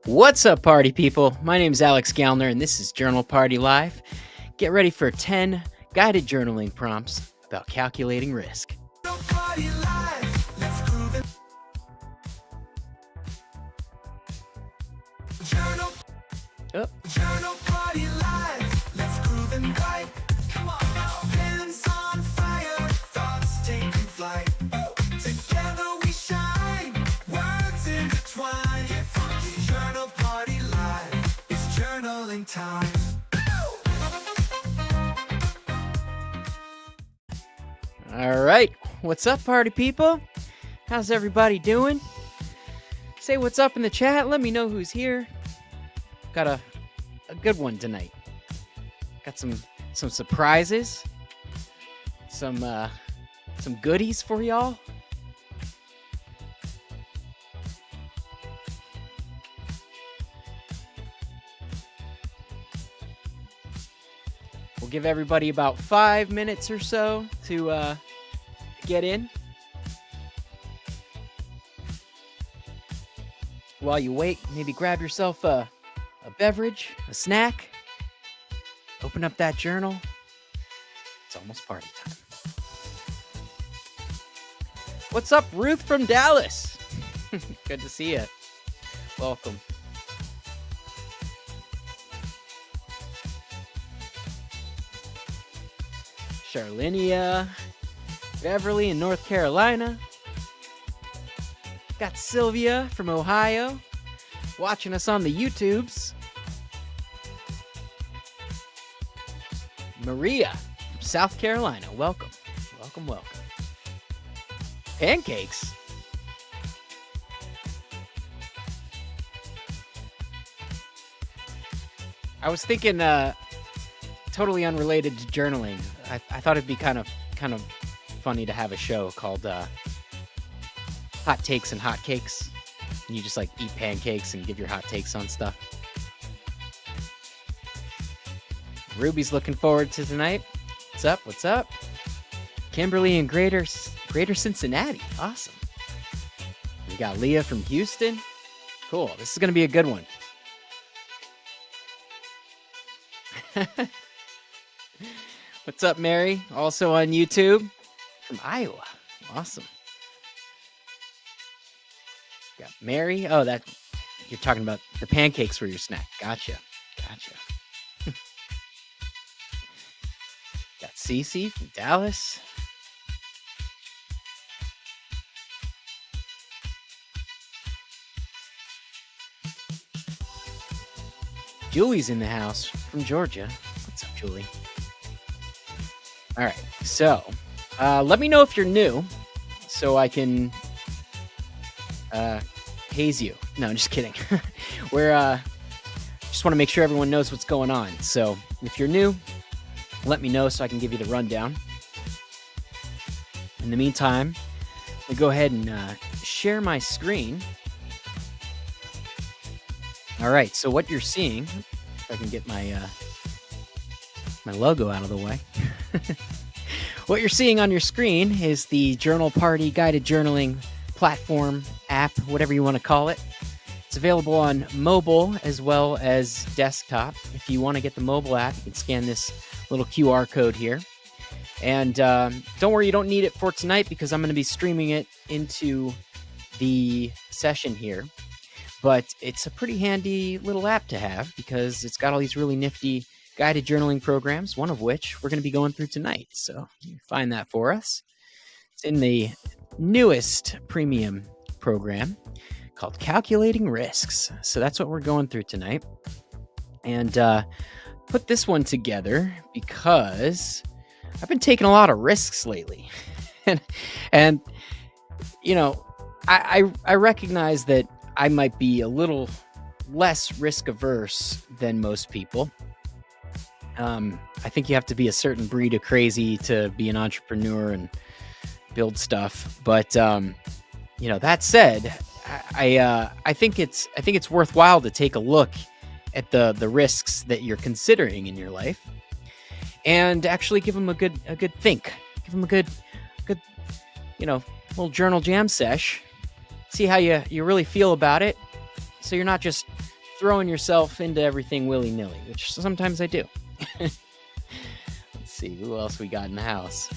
What's up, party people? My name is Alex Gallner, and this is Journal Party Live. Get ready for 10 guided journaling prompts about calculating risk. Oh. Journal Party Live. Let's groove and vibe. Come on now. Pens on fire, thoughts taking flight. Together we shine, words intertwine. Get funky. Journal Party Live. It's journaling time. All right, what's up, party people? How's everybody doing? Say what's up in the chat. Let me know who's here. Got a good one tonight. Got some surprises, some goodies for y'all. We'll give everybody about 5 minutes or so to get in. While you wait, maybe grab yourself a beverage, a snack, open up that journal. It's almost party time. What's up, Ruth from Dallas? Good to see you. Welcome. Charlinia, Beverly in North Carolina. Got Sylvia from Ohio watching us on the YouTubes. Maria from South Carolina. Welcome. Welcome, welcome. Pancakes. I was thinking totally unrelated to journaling. I thought it'd be kind of funny to have a show called Hot Takes and Hot Cakes. And you just like eat pancakes and give your hot takes on stuff. Ruby's looking forward to tonight. What's up? What's up? Kimberly in Greater Cincinnati. Awesome. We got Leah from Houston. Cool. This is going to be a good one. What's up, Mary? Also on YouTube from Iowa. Awesome. Got Mary. Oh, that you're talking about the pancakes for your snack. Gotcha. Got Cece from Dallas. Julie's in the house from Georgia. What's up, Julie? All right, so let me know if you're new so I can haze you. No, just kidding. We're just want to make sure everyone knows what's going on. So if you're new, let me know so I can give you the rundown. In the meantime, I'm gonna go ahead and share my screen. All right, so what you're seeing, if I can get my my logo out of the way. What you're seeing on your screen is the Journal Party Guided Journaling platform, app, whatever you want to call it. It's available on mobile as well as desktop. If you want to get the mobile app, you can scan this little QR code here. And don't worry, you don't need it for tonight because I'm going to be streaming it into the session here. But it's a pretty handy little app to have because it's got all these really nifty guided journaling programs, one of which we're going to be going through tonight. So you find that for us. It's in the newest premium program called Calculating Risks. So that's what we're going through tonight. And put this one together because I've been taking a lot of risks lately. and you know, I recognize that I might be a little less risk averse than most people. I think you have to be a certain breed of crazy to be an entrepreneur and build stuff. But you know, that said, I think it's worthwhile to take a look at the risks that you're considering in your life and actually give them a good think. Give them a good little journal jam sesh. See how you really feel about it. So you're not just throwing yourself into everything willy-nilly, which sometimes I do. Let's see who else we got in the house.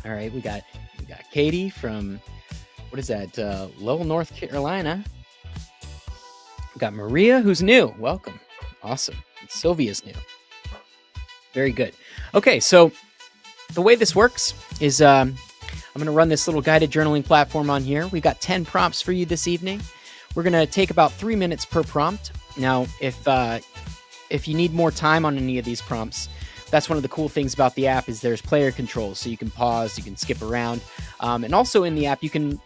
All right, we got Katie from, what is that, Lowell, North Carolina. We got Maria, who's new. Welcome. Awesome. And Sylvia's new. Very good. Okay, so the way this works is I'm going to run this little guided journaling platform on here. We've got 10 prompts for you this evening. We're going to take about 3 minutes per prompt. Now, if you need more time on any of these prompts, that's one of the cool things about the app is there's player controls, so you can pause, you can skip around, and also in the app you can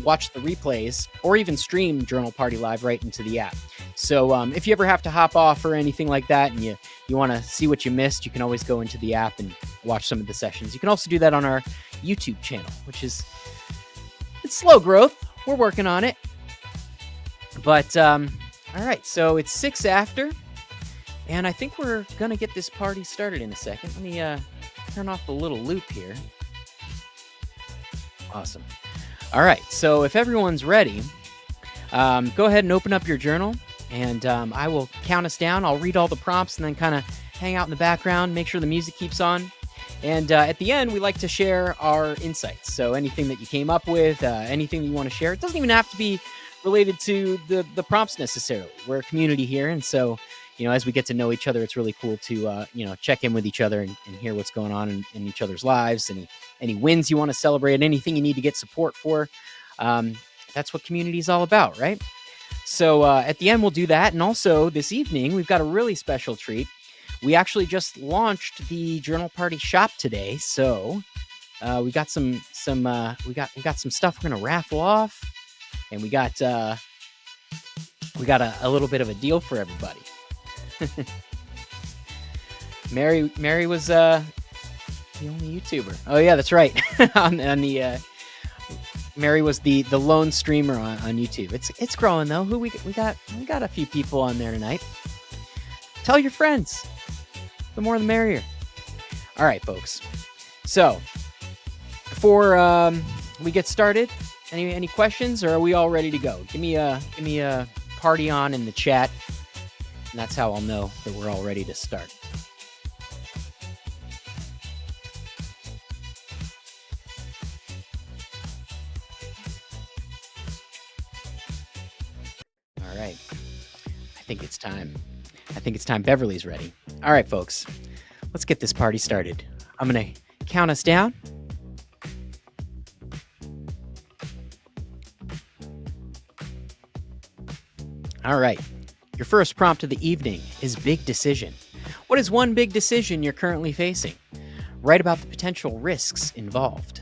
watch the replays or even stream Journal Party Live right into the app. So if you ever have to hop off or anything like that, and you want to see what you missed, you can always go into the app and watch some of the sessions. You can also do that on our YouTube channel, which is it's slow growth. We're working on it, but all right. So it's 6 after. And I think we're going to get this party started in a second. Let me turn off the little loop here. Awesome. All right, so if everyone's ready, go ahead and open up your journal, and I will count us down. I'll read all the prompts and then kind of hang out in the background, make sure the music keeps on. And at the end, we like to share our insights. So anything that you came up with, anything that you want to share. It doesn't even have to be related to the prompts necessarily. We're a community here, and so as we get to know each other, it's really cool to, check in with each other and hear what's going on in each other's lives. Any wins you want to celebrate, anything you need to get support for. That's what community is all about, right? So at the end, we'll do that. And also this evening, we've got a really special treat. We actually just launched the Journal Party shop today. So we got some stuff we're going to raffle off. And we got a little bit of a deal for everybody. Mary was the only YouTuber. Oh yeah, that's right. on the Mary was the lone streamer on YouTube. It's growing though. We got a few people on there tonight. Tell your friends. The more the merrier. All right, folks. So before we get started, any questions, or are we all ready to go? Give me a party on in the chat. And that's how I'll know that we're all ready to start. All right. I think it's time. Beverly's ready. All right, folks. Let's get this party started. I'm going to count us down. All right. Your first prompt of the evening is big decision. What is one big decision you're currently facing? Write about the potential risks involved.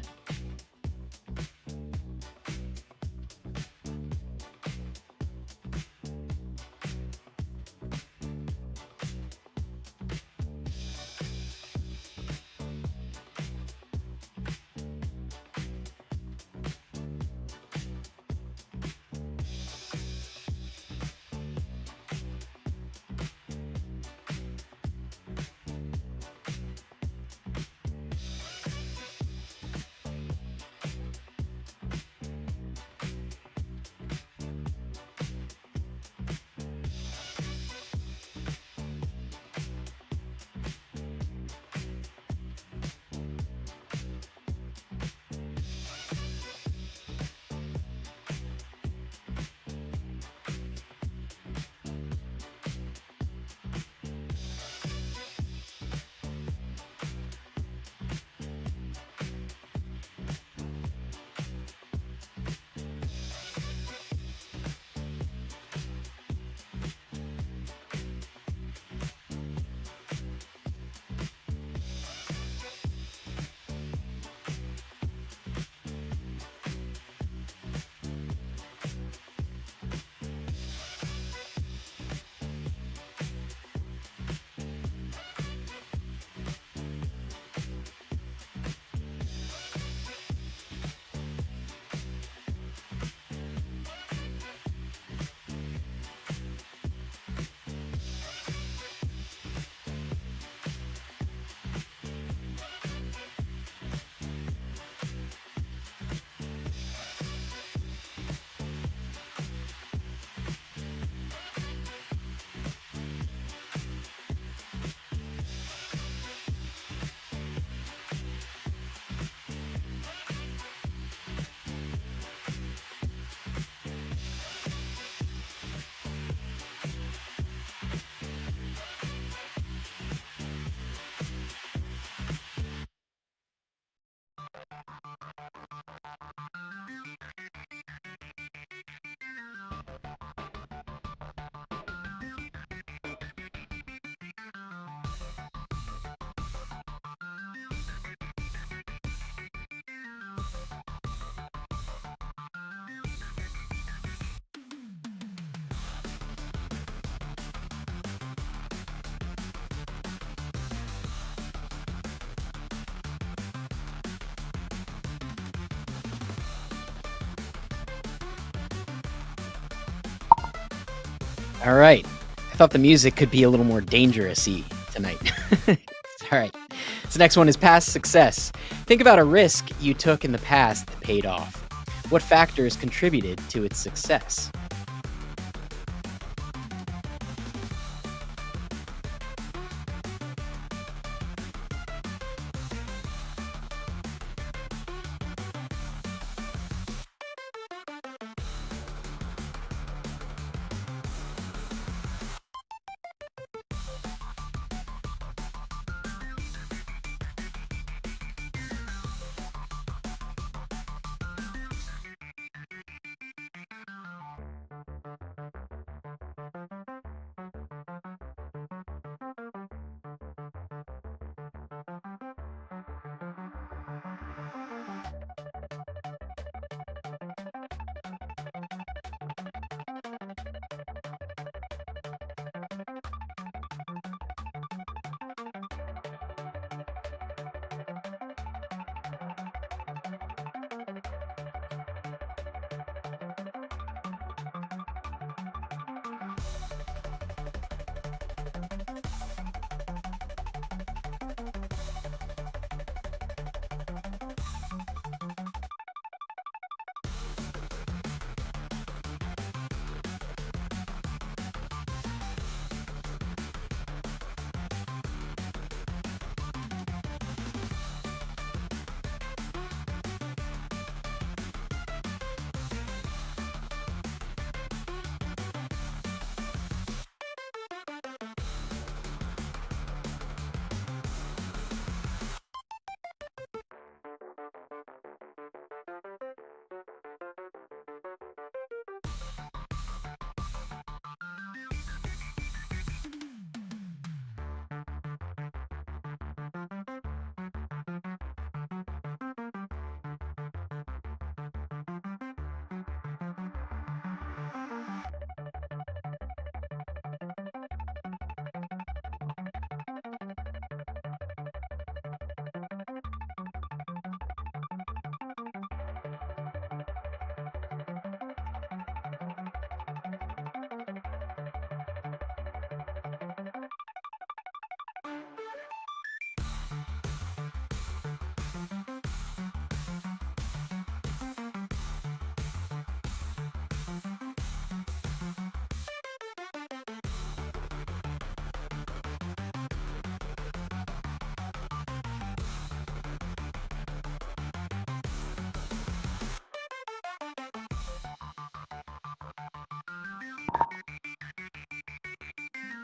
All right. I thought the music could be a little more dangerous-y tonight. All right. This next one is past success. Think about a risk you took in the past that paid off. What factors contributed to its success?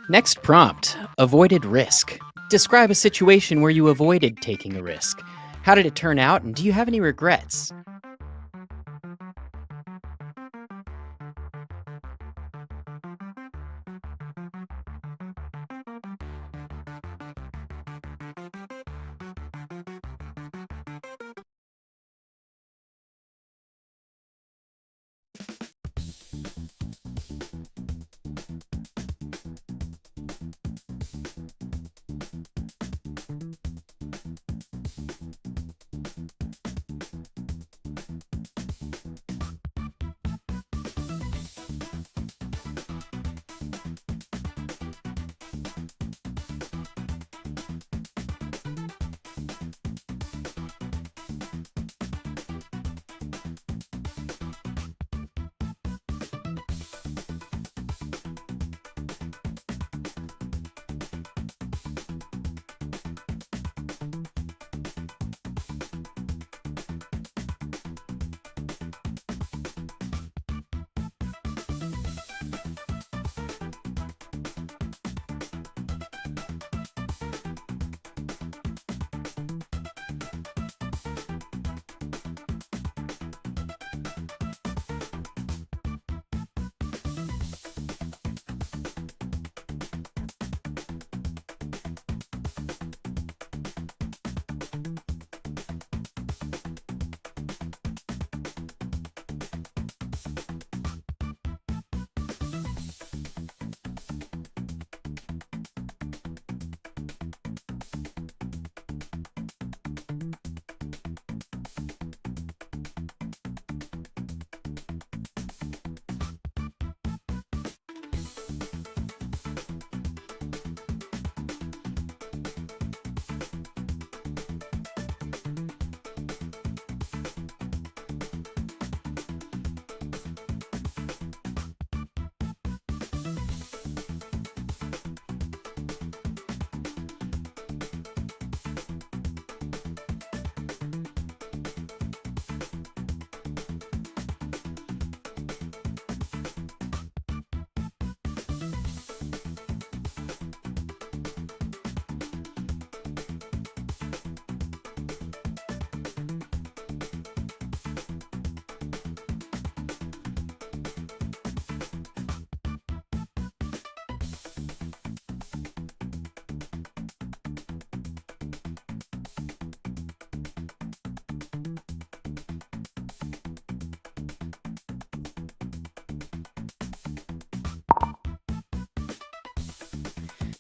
Next prompt, avoided risk. Describe a situation where you avoided taking a risk. How did it turn out, and do you have any regrets?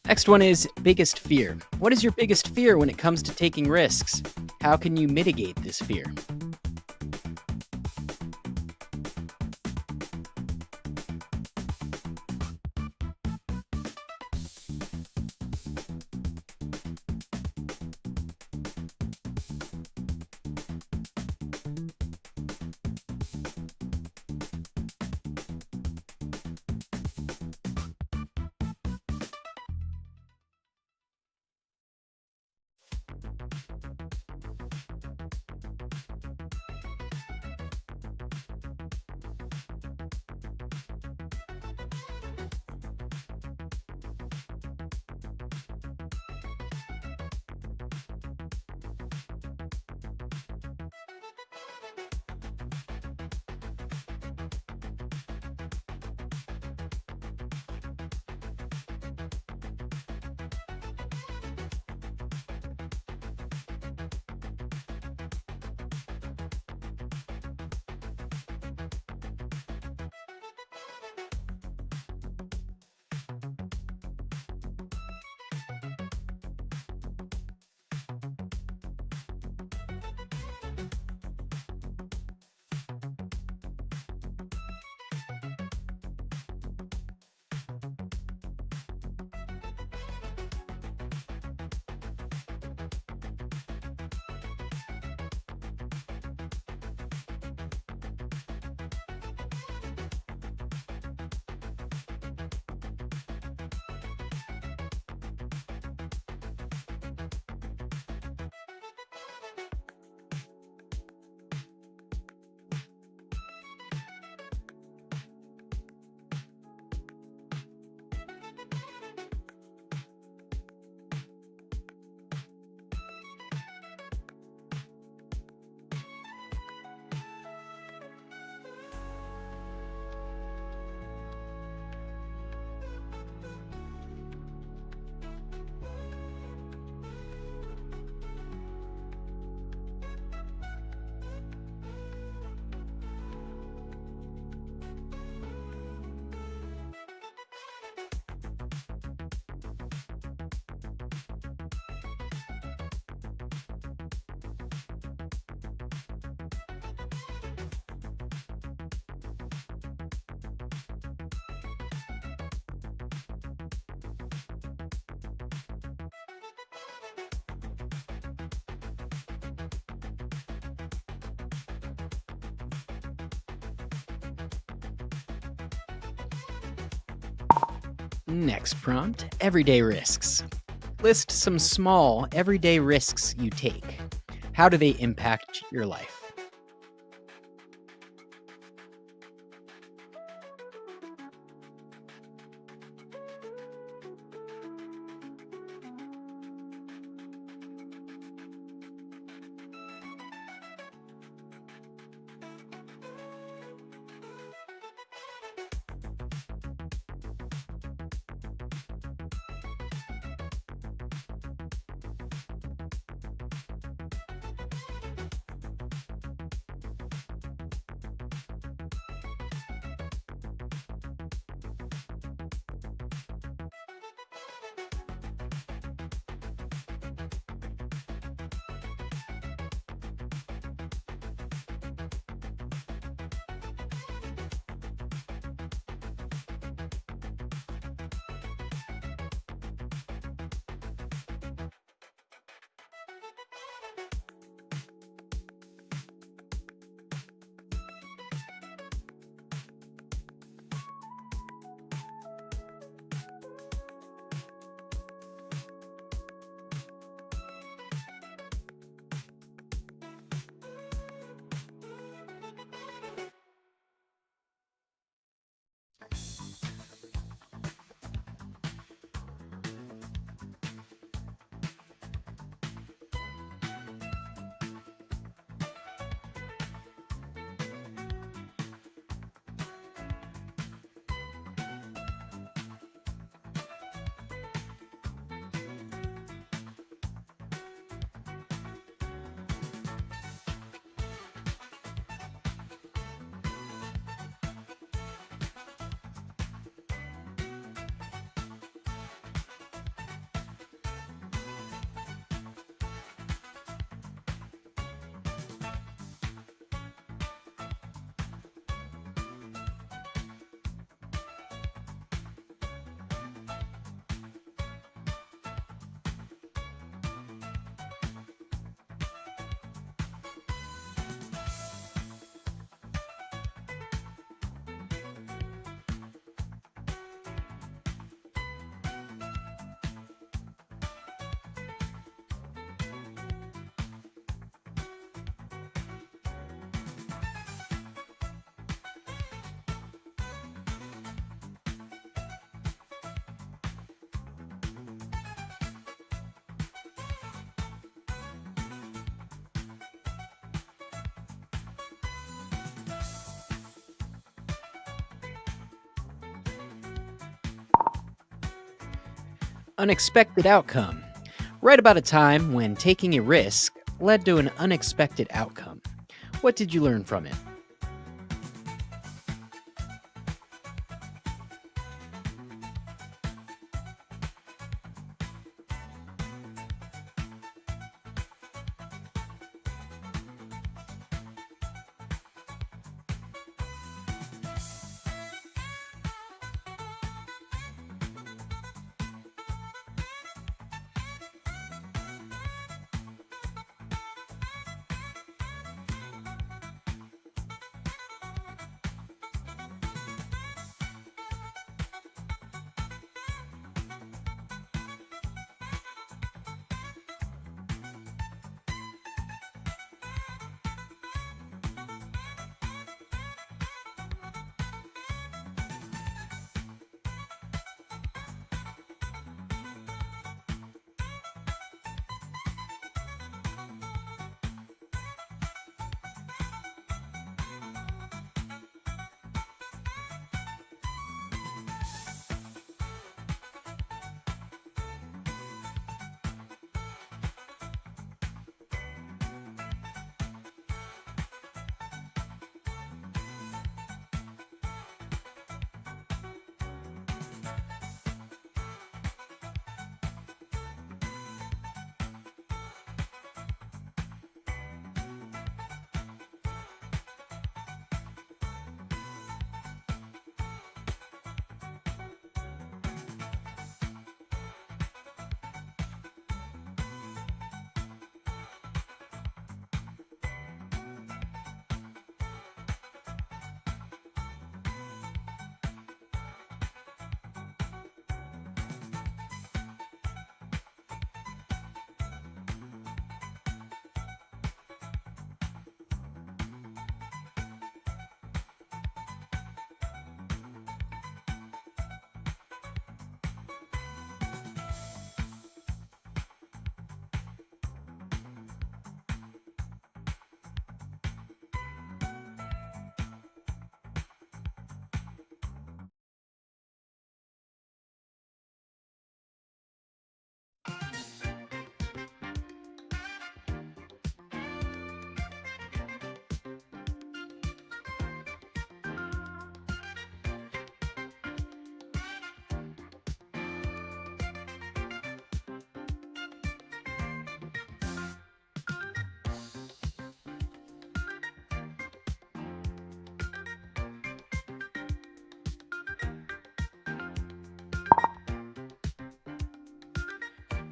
Next one is biggest fear. What is your biggest fear when it comes to taking risks? How can you mitigate this fear? Next prompt, everyday risks. List some small, everyday risks you take. How do they impact your life? Unexpected outcome. Write about a time when taking a risk led to an unexpected outcome. What did you learn from it?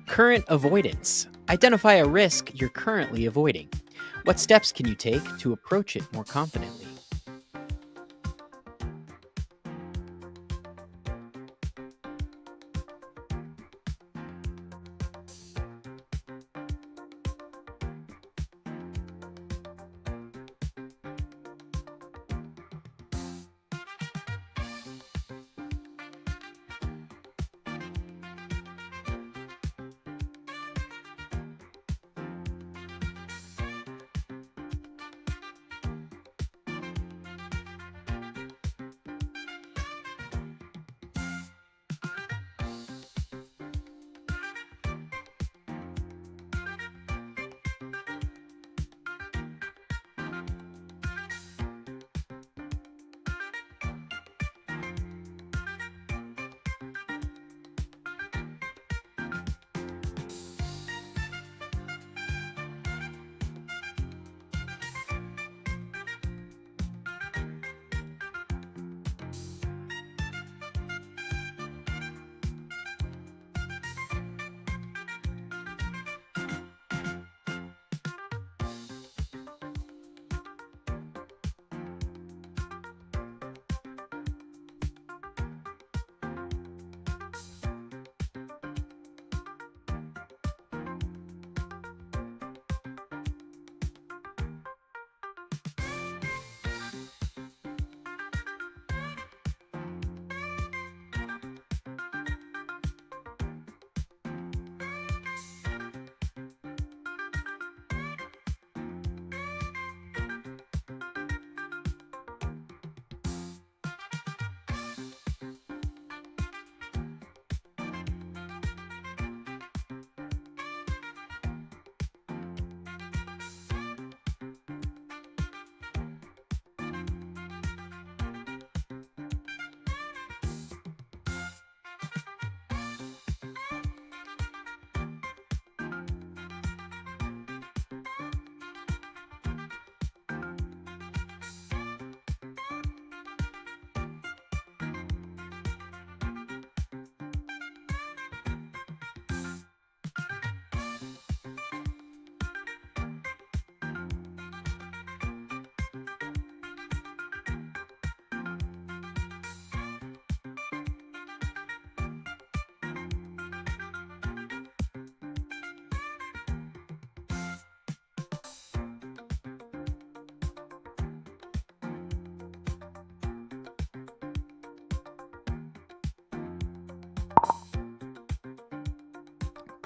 Current avoidance. Identify a risk you're currently avoiding. What steps can you take to approach it more confidently?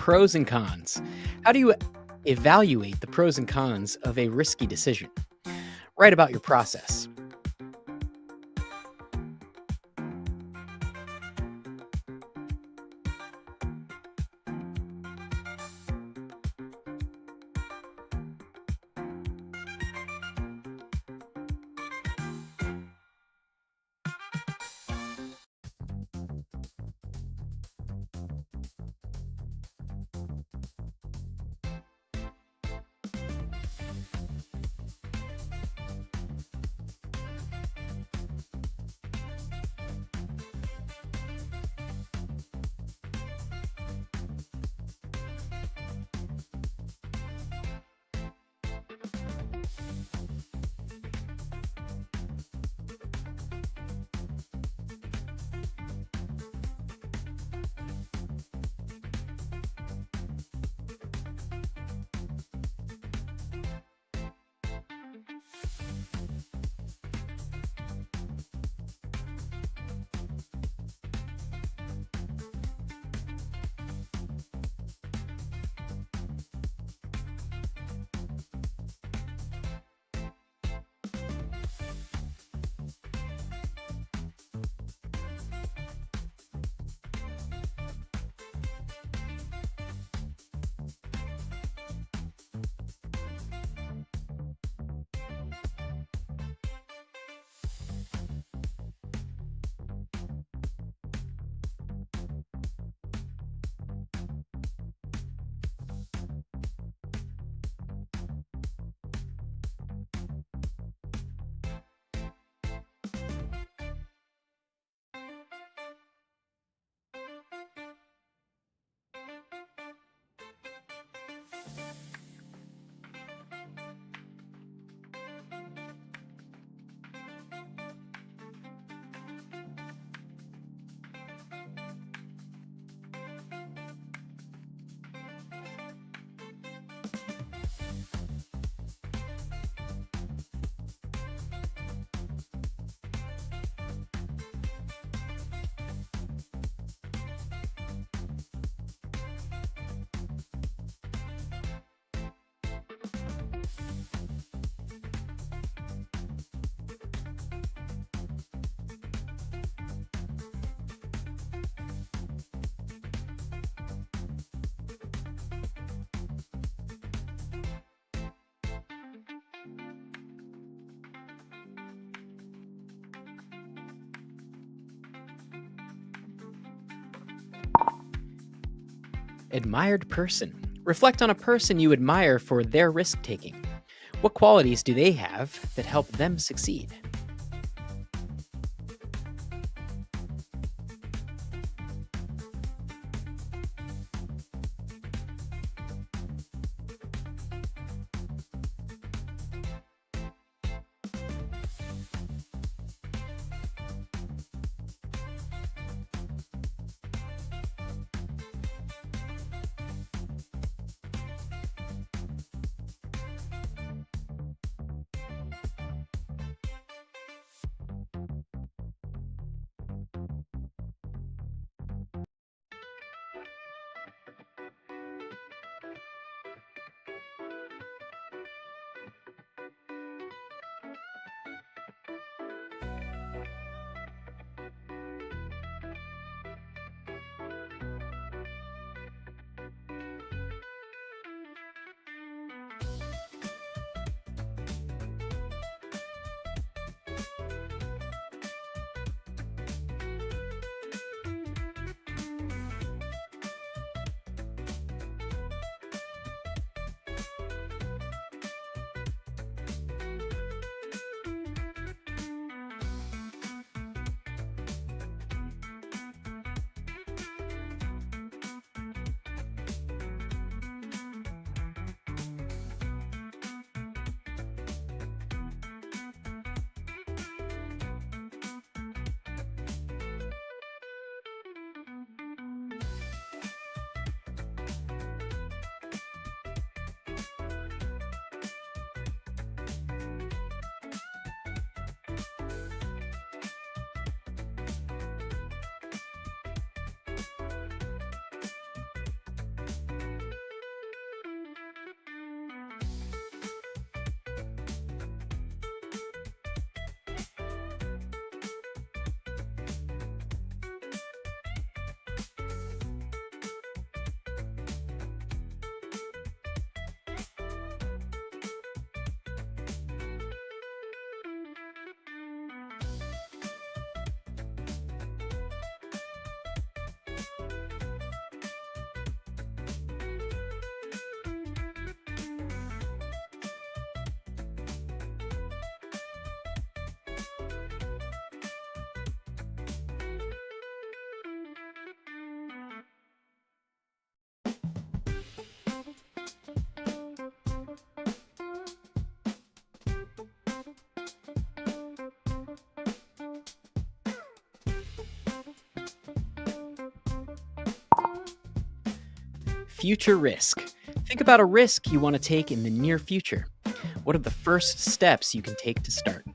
pros and cons. How do you evaluate the pros and cons of a risky decision? Write about your process. Admired person. Reflect on a person you admire for their risk taking. What qualities do they have that help them succeed? future risk. Think about a risk you want to take in the near future. What are the first steps you can take to start?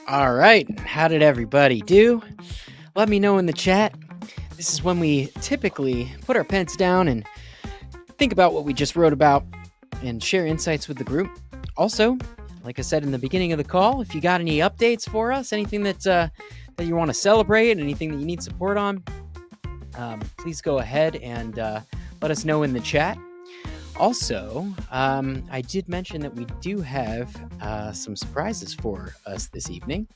All right. How did everybody do? Let me know in the chat. This is when we typically put our pens down and think about what we just wrote about and share insights with the group. Also, like I said in the beginning of the call, if you got any updates for us, anything that you want to celebrate, anything that you need support on, please go ahead and let us know in the chat. Also, I did mention that we do have some surprises for us this evening.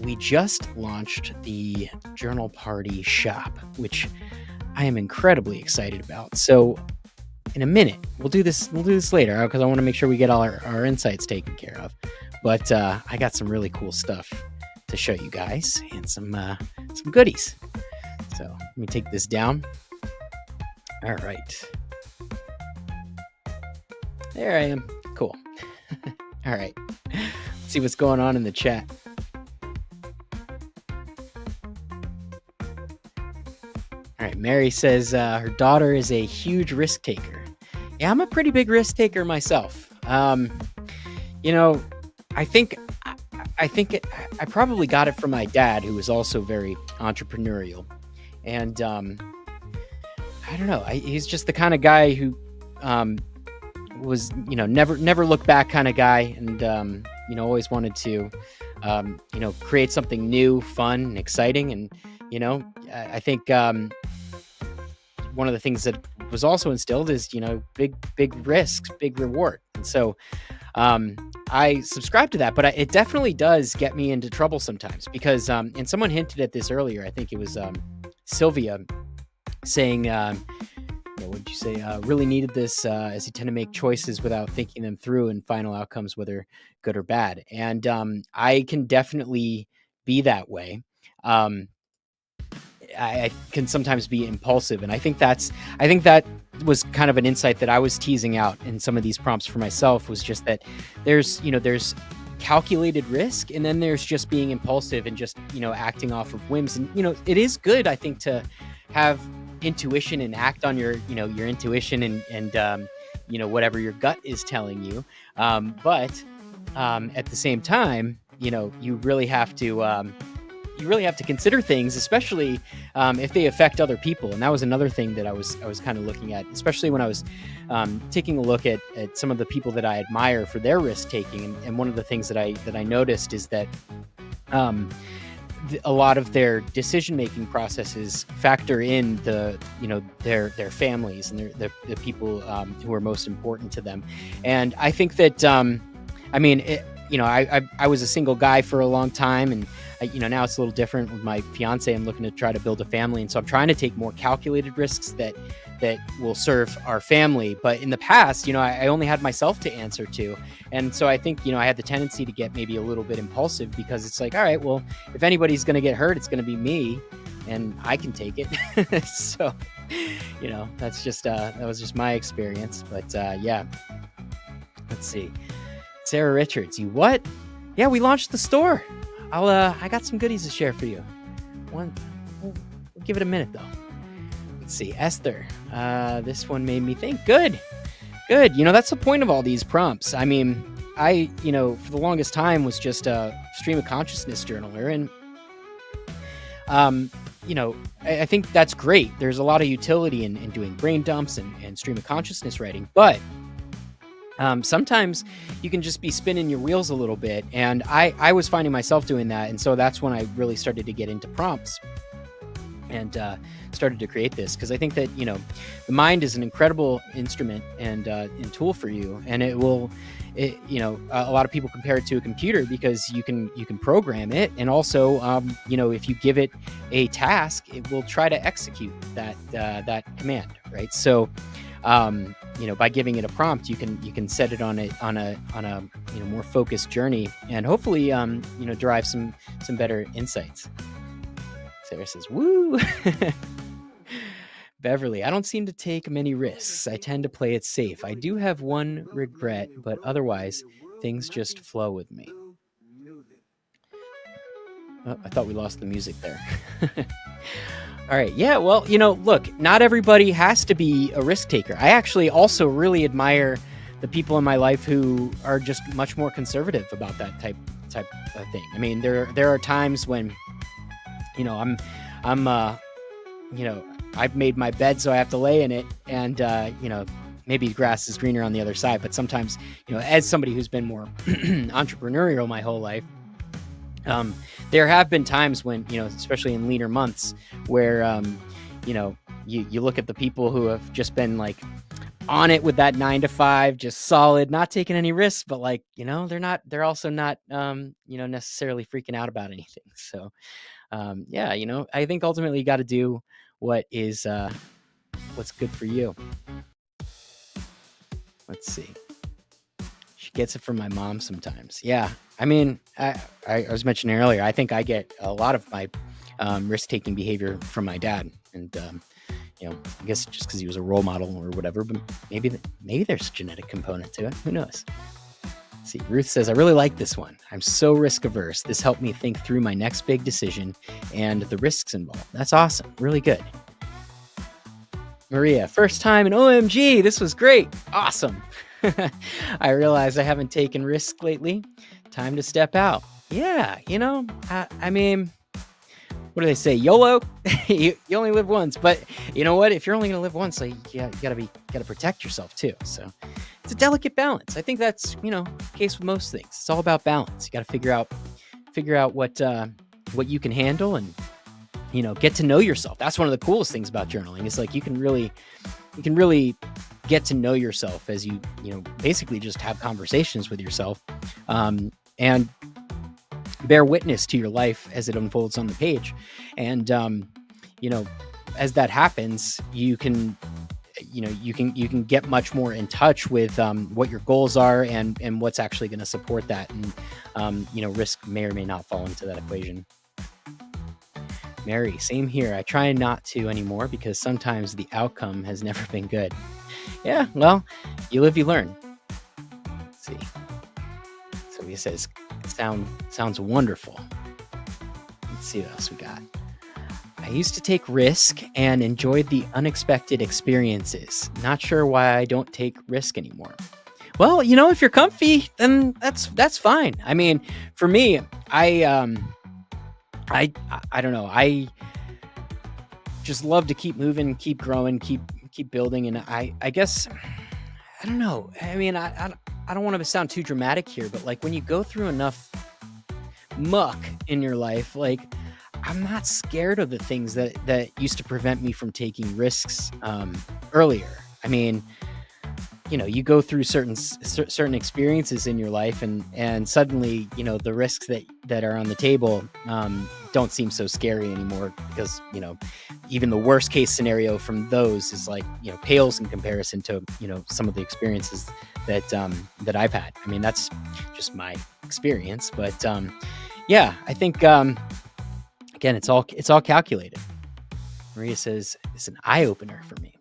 We just launched the Journal Party shop, which I am incredibly excited about. So in a minute, we'll do this later because I want to make sure we get all our insights taken care of. But I got some really cool stuff to show you guys and some goodies. So let me take this down. All right. There I am. Cool. All right. Let's see what's going on in the chat. All right. Mary says her daughter is a huge risk taker. Yeah, I'm a pretty big risk taker myself. You know, I think I probably got it from my dad, who was also very entrepreneurial. And I don't know. He's just the kind of guy who was, never look back kind of guy, and always wanted to, create something new, fun, and exciting. And I think one of the things that was also instilled is big risks, big reward. And so I subscribe to that, but it definitely does get me into trouble sometimes because and someone hinted at this earlier. I think it was Sylvia saying what did you say? Really needed this as you tend to make choices without thinking them through and final outcomes, whether good or bad. And I can definitely be that way. Um, I can sometimes be impulsive, and I think that was kind of an insight that I was teasing out in some of these prompts for myself, was just that there's calculated risk, and then there's just being impulsive and just acting off of whims. And it is good, I think, to have intuition and act on your intuition and whatever your gut is telling you. But at the same time, you really have to consider things, especially if they affect other people. And that was another thing that I was kind of looking at, especially when I was taking a look at some of the people that I admire for their risk taking. And one of the things that I noticed is that a lot of their decision making processes factor in their families and the people who are most important to them. And I think that I was a single guy for a long time, and now it's a little different with my fiance. I'm looking to try to build a family, and so I'm trying to take more calculated risks that will serve our family. But in the past, I only had myself to answer to, and so I think I had the tendency to get maybe a little bit impulsive, because it's like, all right, well, if anybody's going to get hurt, it's going to be me, and I can take it. So that's just that was just my experience. But yeah, let's see. Sarah Richards, you what? Yeah, we launched the store. I got some goodies to share for you. We'll give it a minute though. Let's see, Esther. This one made me think. Good. That's the point of all these prompts. I mean, I for the longest time was just a stream of consciousness journaler, and I think that's great. There's a lot of utility in doing brain dumps and stream of consciousness writing, but sometimes you can just be spinning your wheels a little bit. And I was finding myself doing that. And so that's when I really started to get into prompts and started to create this. Because I think that, the mind is an incredible instrument and tool for you. And a lot of people compare it to a computer because you can program it. And also, if you give it a task, it will try to execute that command. Right. So, by giving it a prompt, you can set it on a more focused journey, and hopefully derive some better insights. Sarah says, "Woo." Beverly, I don't seem to take many risks. I tend to play it safe. I do have one regret, but otherwise things just flow with me. Oh, I thought we lost the music there. All right. Yeah. Well, look, not everybody has to be a risk taker. I actually also really admire the people in my life who are just much more conservative about that type of thing. I mean, there are times when, I've made my bed, so I have to lay in it, and maybe grass is greener on the other side. But sometimes, as somebody who's been more entrepreneurial my whole life, there have been times when, especially in leaner months, where, you look at the people who have just been like on it with that 9 to 5, just solid, not taking any risks, but they're also not, necessarily freaking out about anything. So, I think ultimately you got to do what is, what's good for you. Let's see. She gets it from my mom sometimes. Yeah. I mean, I was mentioning earlier, I think I get a lot of my risk-taking behavior from my dad. And, I guess just because he was a role model or whatever, but maybe there's a genetic component to it. Who knows? Let's see, Ruth says, I really like this one. I'm so risk averse. This helped me think through my next big decision and the risks involved. That's awesome. Really good. Maria, first time in OMG. This was great. Awesome. I realize I haven't taken risks lately. Time to step out. Yeah, I mean, what do they say? YOLO. you only live once. But you know what? If you're only going to live once, you gotta protect yourself too. So it's a delicate balance. I think that's the case with most things. It's all about balance. You got to figure out what you can handle and get to know yourself. That's one of the coolest things about journaling. It's like you can really get to know yourself as you basically just have conversations with yourself, and bear witness to your life as it unfolds on the page. And as that happens, you can you can get much more in touch with what your goals are and what's actually going to support that. And risk may or may not fall into that equation. Mary, same here. I try not to anymore because sometimes the outcome has never been good. Yeah, well, you live, you learn. Let's see. So he says, sounds wonderful. Let's see what else we got. I used to take risk and enjoyed the unexpected experiences. Not sure why I don't take risk anymore. Well, if you're comfy, then that's fine. I mean, for me, I don't know. I just love to keep moving, keep growing, keep building, and I guess I don't know. I mean, I don't want to sound too dramatic here, but like when you go through enough muck in your life, like I'm not scared of the things that used to prevent me from taking risks earlier. I mean, you go through certain experiences in your life, and suddenly, the risks that are on the table don't seem so scary anymore, because even the worst case scenario from those is like pales in comparison to some of the experiences that I've had. I mean, that's just my experience, but yeah, I think again, it's all calculated. Maria says it's an eye opener for me.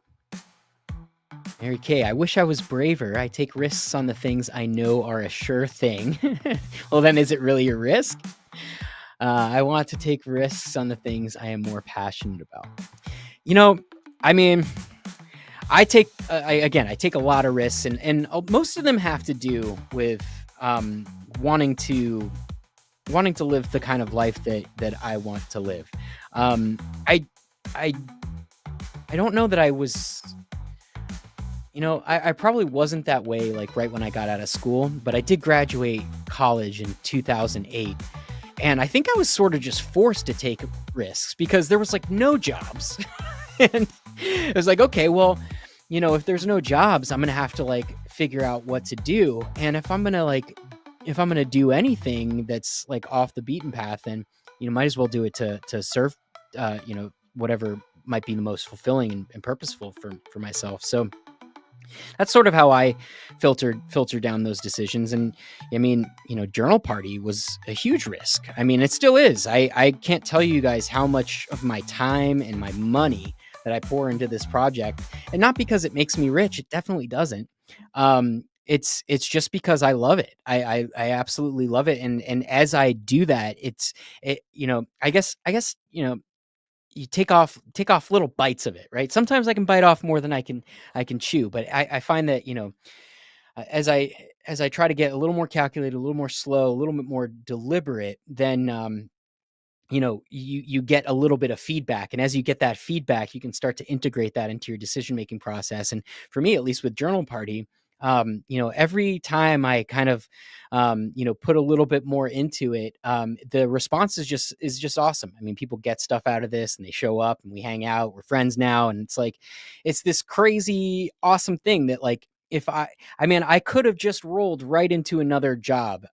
Mary Kay, I wish I was braver. I take risks on the things I know are a sure thing. Well, then is it really a risk? I want to take risks on the things I am more passionate about. I mean, I take a lot of risks, and most of them have to do with wanting to live the kind of life that I want to live. I don't know that I was. I probably wasn't that way like right when I got out of school, but I did graduate college in 2008. And I think I was sort of just forced to take risks because there was like no jobs. And it was like, okay, well, if there's no jobs, I'm going to have to like figure out what to do. And if I'm going to do anything that's like off the beaten path, then, might as well do it to serve, whatever might be the most fulfilling and purposeful for myself. So that's sort of how I filter down those decisions. And I mean, Journal Party was a huge risk. I mean, it still is. I can't tell you guys how much of my time and my money that I pour into this project, and not because it makes me rich. It definitely doesn't. It's just because I love it. I absolutely love it. And as I do that, I guess, you take off little bites of it, right? Sometimes I can bite off more than I can chew, but I find that, as I try to get a little more calculated, a little more slow, a little bit more deliberate, then, you get a little bit of feedback. And as you get that feedback, you can start to integrate that into your decision-making process. And for me, at least with Journal Party, every time I kind of, put a little bit more into it, the response is just awesome. I mean, people get stuff out of this and they show up and we hang out, we're friends now. And it's like, it's this crazy, awesome thing that like, I could have just rolled right into another job.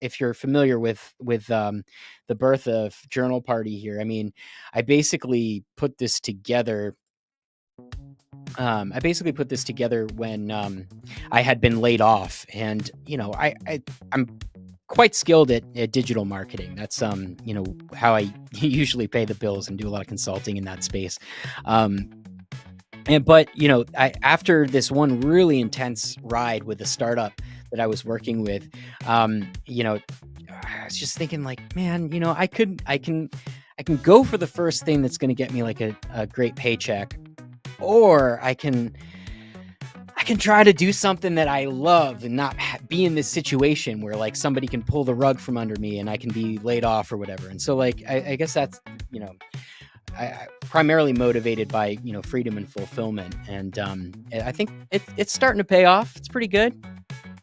If you're familiar with the birth of Journal Party here, I mean, I basically put this together when I had been laid off, and I'm quite skilled at digital marketing. That's how I usually pay the bills and do a lot of consulting in that space. But after this one really intense ride with a startup that I was working with, I was just thinking like, man, I can go for the first thing that's going to get me like a great paycheck, or I can try to do something that I love and not be in this situation where like somebody can pull the rug from under me and I can be laid off or whatever. And so like, I guess that's, I primarily motivated by, freedom and fulfillment. And I think it's starting to pay off. It's pretty good.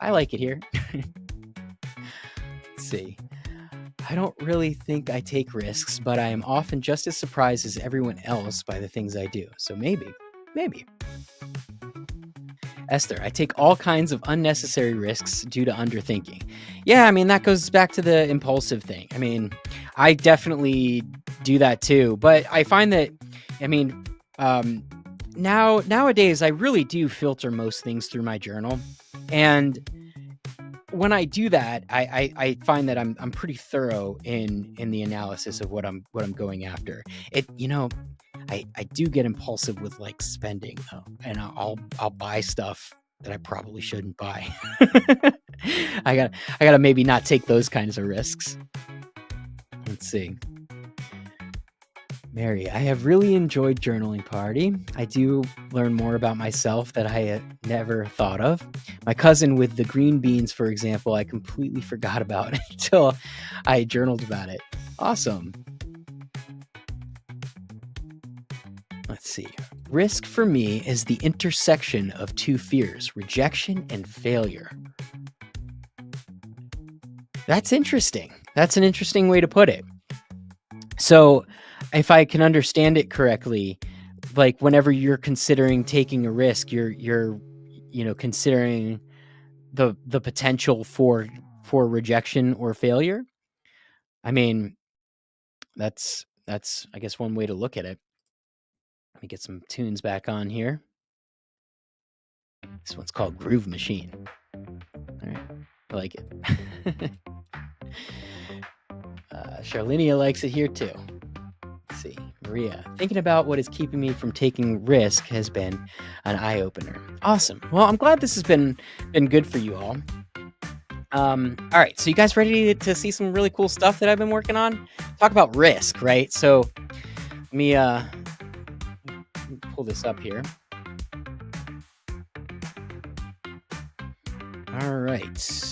I like it here. Let's see. I don't really think I take risks, but I am often just as surprised as everyone else by the things I do. So maybe. Esther, I take all kinds of unnecessary risks due to underthinking. Yeah, I mean, that goes back to the impulsive thing. I mean, I definitely do that too, but I find that, nowadays I really do filter most things through my journal, and when I do that, I find that I'm pretty thorough in the analysis of what I'm going after. I do get impulsive with like spending though, and I'll buy stuff that I probably shouldn't buy. I gotta maybe not take those kinds of risks. Let's see. Mary, I have really enjoyed journaling party. I do learn more about myself that I had never thought of. My cousin with the green beans, for example, I completely forgot about until I journaled about it. Awesome. Let's see. Risk for me is the intersection of two fears, rejection and failure. That's interesting. That's an interesting way to put it. So, if I can understand it correctly, like whenever you're considering taking a risk, you're considering the potential for rejection or failure. I mean, that's I guess one way to look at it. Let me get some tunes back on here. This one's called Groove Machine. All right, I like it. Charlinia likes it here too. Let's see, Maria, thinking about what is keeping me from taking risk has been an eye-opener. Awesome. Well, I'm glad this has been good for you all. All right, so you guys ready to see some really cool stuff that I've been working on? Talk about risk, right? So let me pull this up here. All right.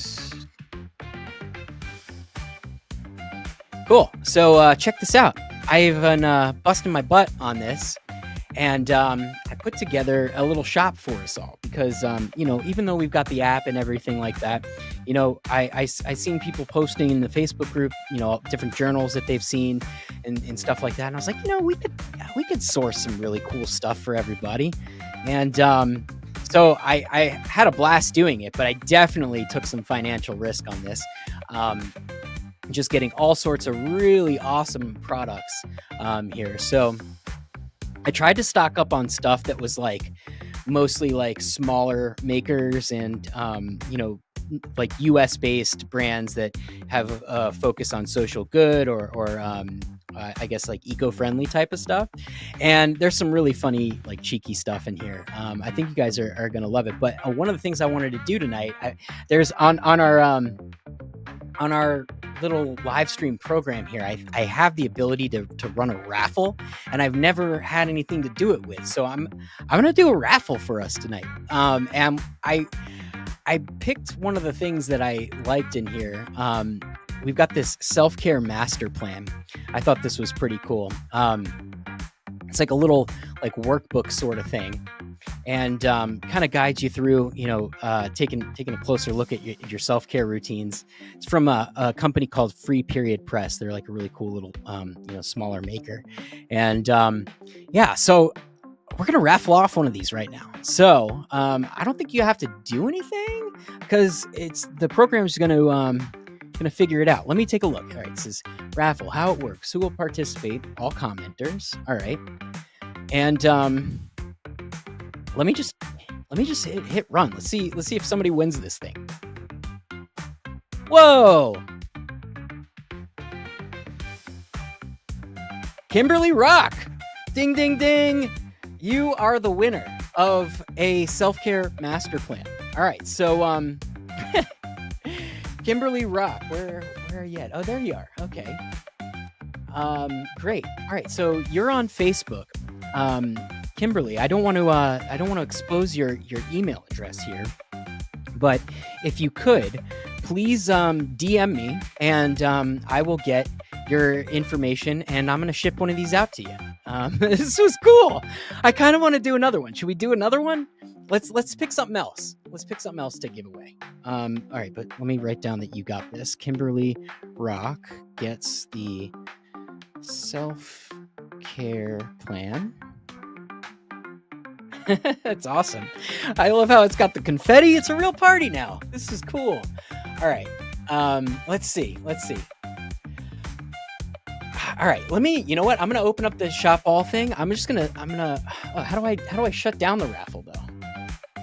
Cool. So check this out. I've been busting my butt on this, and I put together a little shop for us all because, even though we've got the app and everything like that, I seen people posting in the Facebook group, different journals that they've seen and stuff like that. And I was like, we could source some really cool stuff for everybody. And so I had a blast doing it, but I definitely took some financial risk on this. Just getting all sorts of really awesome products here. So I tried to stock up on stuff that was like mostly like smaller makers and, like US based brands that have a focus on social good or I guess like eco-friendly type of stuff. And there's some really funny, like cheeky stuff in here. I think you guys are going to love it. But one of the things I wanted to do tonight, there's on our little live stream program here, I have the ability to run a raffle, and I've never had anything to do it with. So I'm going to do a raffle for us tonight. And I picked one of the things that I liked in here. We've got this self-care master plan. I thought this was pretty cool. It's like a little like workbook sort of thing, and kind of guides you through, taking a closer look at your self-care routines. It's from a company called Free Period Press. They're like a really cool little, smaller maker. And so we're going to raffle off one of these right now. So I don't think you have to do anything because the program is going to figure it out. Let me take a look. All right, it says raffle, how it works, who will participate, all commenters. All right. And let me just hit run. Let's see if somebody wins this thing. Whoa! Kimberly Rock! Ding, ding, ding! You are the winner of a self-care master plan. All right, so Kimberly Rock, where are you at? Oh, there you are. Okay. Great. All right, so you're on Facebook. Kimberly, I don't want to expose your email address here, but if you could, please DM me, and I will get your information, and I'm going to ship one of these out to you. This was cool. I kind of want to do another one. Should we do another one? Let's pick something else. Let's pick something else to give away. All right, but let me write down that you got this. Kimberly Rock gets the self-care plan. That's awesome. I love how it's got the confetti. It's a real party now. This is cool. All right. Let's see. All right, let me. You know what? I'm gonna open up the shop all thing. I'm gonna. Oh, how do I shut down the raffle though?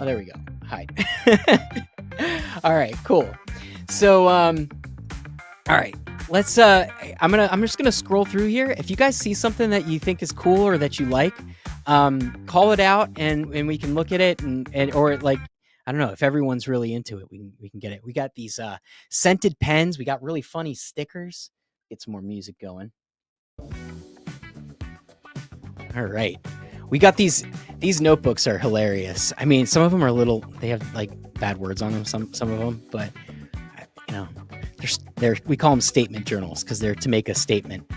Oh, there we go. Hide. All right, cool. So all right, let's. I'm just gonna scroll through here. If you guys see something that you think is cool or that you like, call it out and we can look at it and or like. I don't know if everyone's really into it. We can get it. We got these scented pens. We got really funny stickers. Get some more music going. All right. We got these notebooks are hilarious. I mean, some of them are they have like bad words on them, some of them, but you know, we call them statement journals because they're to make a statement.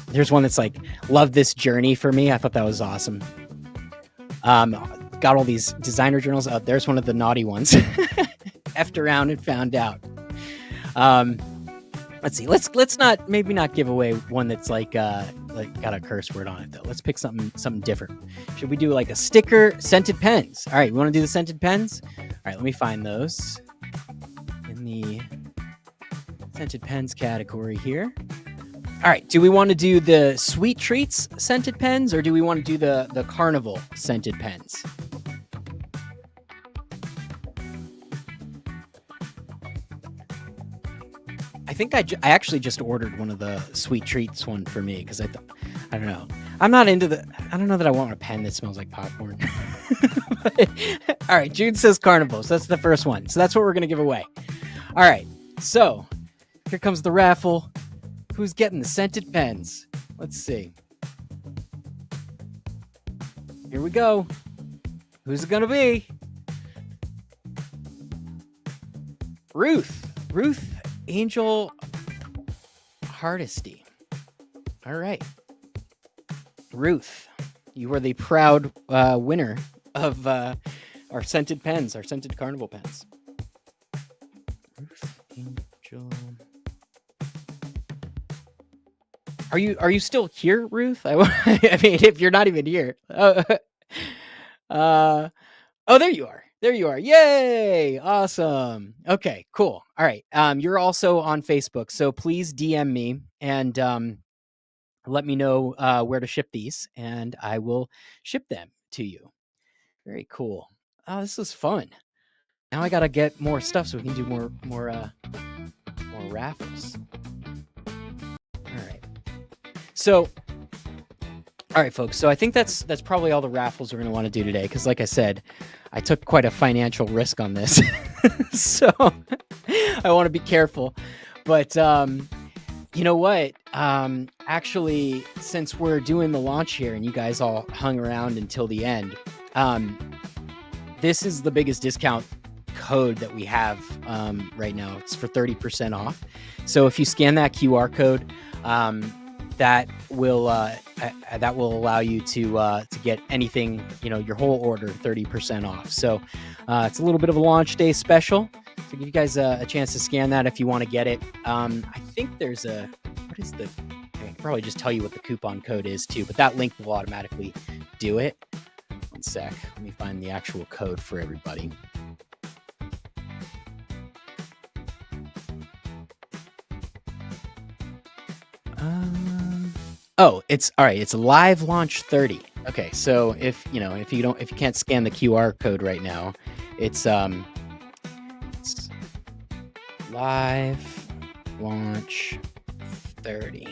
There's one that's like, love this journey for me. I thought that was awesome. Got all these designer journals out. There's one of the naughty ones. Effed around and found out. Let's see. Let's maybe not give away one that's like got a curse word on it though. Let's pick something different. Should we do like a sticker scented pens? All right, we want to do the scented pens. All right, let me find those in the scented pens category here. All right, do we want to do the sweet treats scented pens or do we want to do the carnival scented pens? I think I actually just ordered one of the sweet treats one for me because I don't know. I'm not into I don't know that I want a pen that smells like popcorn. All right, Jude says carnival. So that's the first one. So that's what we're going to give away. All right, so here comes the raffle. Who's getting the scented pens? Let's see. Here we go. Who's it going to be? Ruth Angel Hardesty. All right. Ruth, you are the proud winner of our scented pens, our scented carnival pens. Ruth Angel. Are you still here, Ruth? I mean, if you're not even here. Oh, there you are. There you are. Yay! Awesome. Okay, cool. All right. You're also on Facebook, so please DM me and let me know where to ship these, and I will ship them to you. Very cool. Oh, this is fun. Now I gotta get more stuff so we can do more raffles. All right. So, all right, folks. So I think that's probably all the raffles we're gonna want to do today, because like I said, I took quite a financial risk on this, so I want to be careful. But you know what? Actually, since we're doing the launch here and you guys all hung around until the end, this is the biggest discount code that we have right now. It's for 30% off. So if you scan that QR code, that will allow you to get anything, your whole order 30% off. So it's a little bit of a launch day special to give you guys a chance to scan that if you want to get it. I think there's I can probably just tell you what the coupon code is too, but that link will automatically do it. One sec, let me find the actual code for everybody. Oh, it's all right. It's live launch 30. Okay, so if you can't scan the QR code right now, it's live launch 30.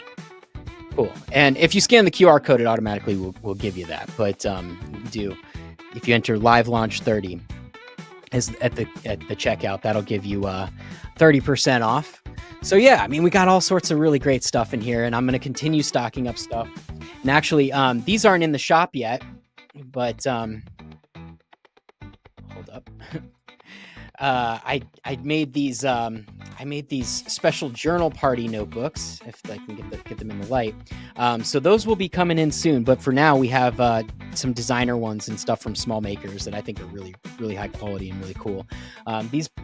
Cool. And if you scan the QR code, it automatically will give you that. But if you enter live launch 30 as at the checkout, that'll give you 30% off. So yeah, I mean, we got all sorts of really great stuff in here, and I'm going to continue stocking up stuff. And actually, these aren't in the shop yet, but hold up. I made these special journal party notebooks, if I can get them in the light. So those will be coming in soon. But for now, we have some designer ones and stuff from small makers that I think are really, really high quality and really cool.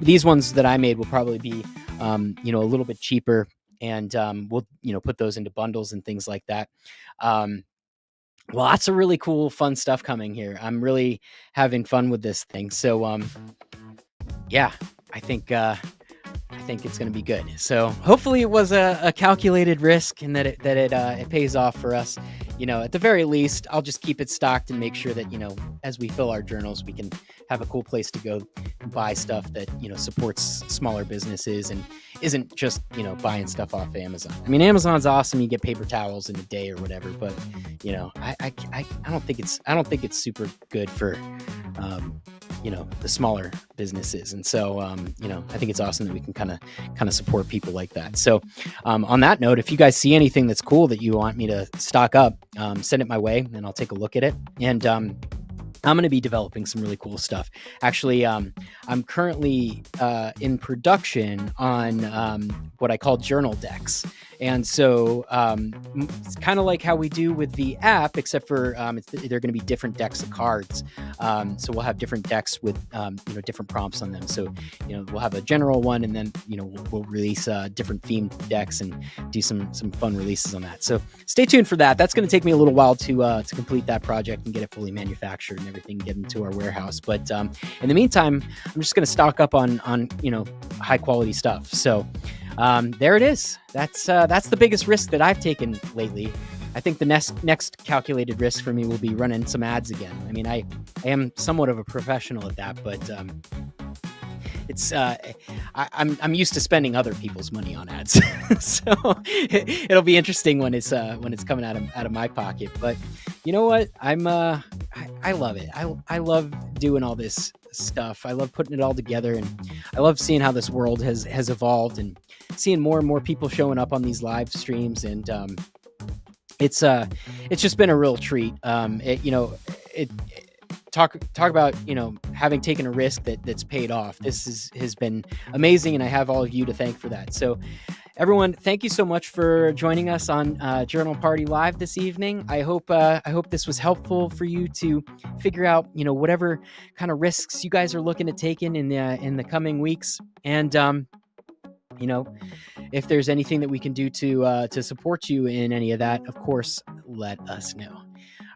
These ones that I made will probably be a little bit cheaper, and we'll put those into bundles and things like that. Lots of really cool, fun stuff coming here. I'm really having fun with this thing. So yeah, I think think it's going to be good. So hopefully it was a calculated risk, and that it pays off for us. At the very least, I'll just keep it stocked and make sure that, as we fill our journals, we can have a cool place to go and buy stuff that, supports smaller businesses and isn't just, buying stuff off Amazon. I mean, Amazon's awesome. You get paper towels in a day or whatever, but, I don't think it's super good for, the smaller businesses. And so, I think it's awesome that we can kind of support people like that. So, on that note, if you guys see anything that's cool that you want me to stock up, send it my way and I'll take a look at it. And, I'm going to be developing some really cool stuff. Actually, I'm currently in production on what I call journal decks. And so it's kind of like how we do with the app, except for they're going to be different decks of cards. So we'll have different decks with different prompts on them. So we'll have a general one, and then we'll release different themed decks and do some fun releases on that. So stay tuned for that. That's going to take me a little while to complete that project and get it fully manufactured and everything, get into our warehouse. But in the meantime, I'm just going to stock up on high quality stuff. So there it is. That's the biggest risk that I've taken lately. I think the next calculated risk for me will be running some ads again. I mean, I am somewhat of a professional at that, but it's I'm used to spending other people's money on ads, so it'll be interesting when it's coming out of my pocket. But you know what? I love it. I love doing all this stuff. I love putting it all together, and I love seeing how this world has evolved, and seeing more and more people showing up on these live streams. And it's just been a real treat. Talk about having taken a risk that's paid off. This has been amazing, and I have all of you to thank for that. So everyone, thank you so much for joining us on Journal Party Live this evening. I hope this was helpful for you to figure out whatever kind of risks you guys are looking at taking in the coming weeks. And if there's anything that we can do to support you in any of that, of course, let us know.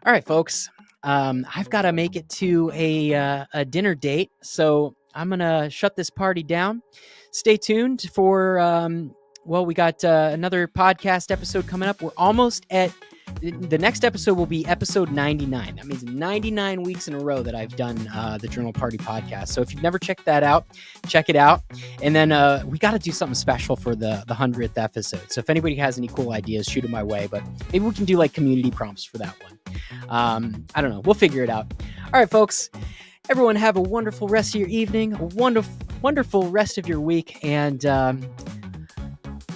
All right, folks. I've got to make it to a dinner date, so I'm going to shut this party down. Stay tuned for, we got another podcast episode coming up. We're almost at, the next episode will be episode 99. That means 99 weeks in a row that I've done the Journal Party podcast. So if you've never checked that out, check it out. And then we got to do something special for the 100th episode. So if anybody has any cool ideas, shoot them my way. But maybe we can do like community prompts for that one. I don't know. We'll figure it out. All right, folks. Everyone have a wonderful rest of your evening, a wonderful rest of your week. And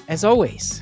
as always,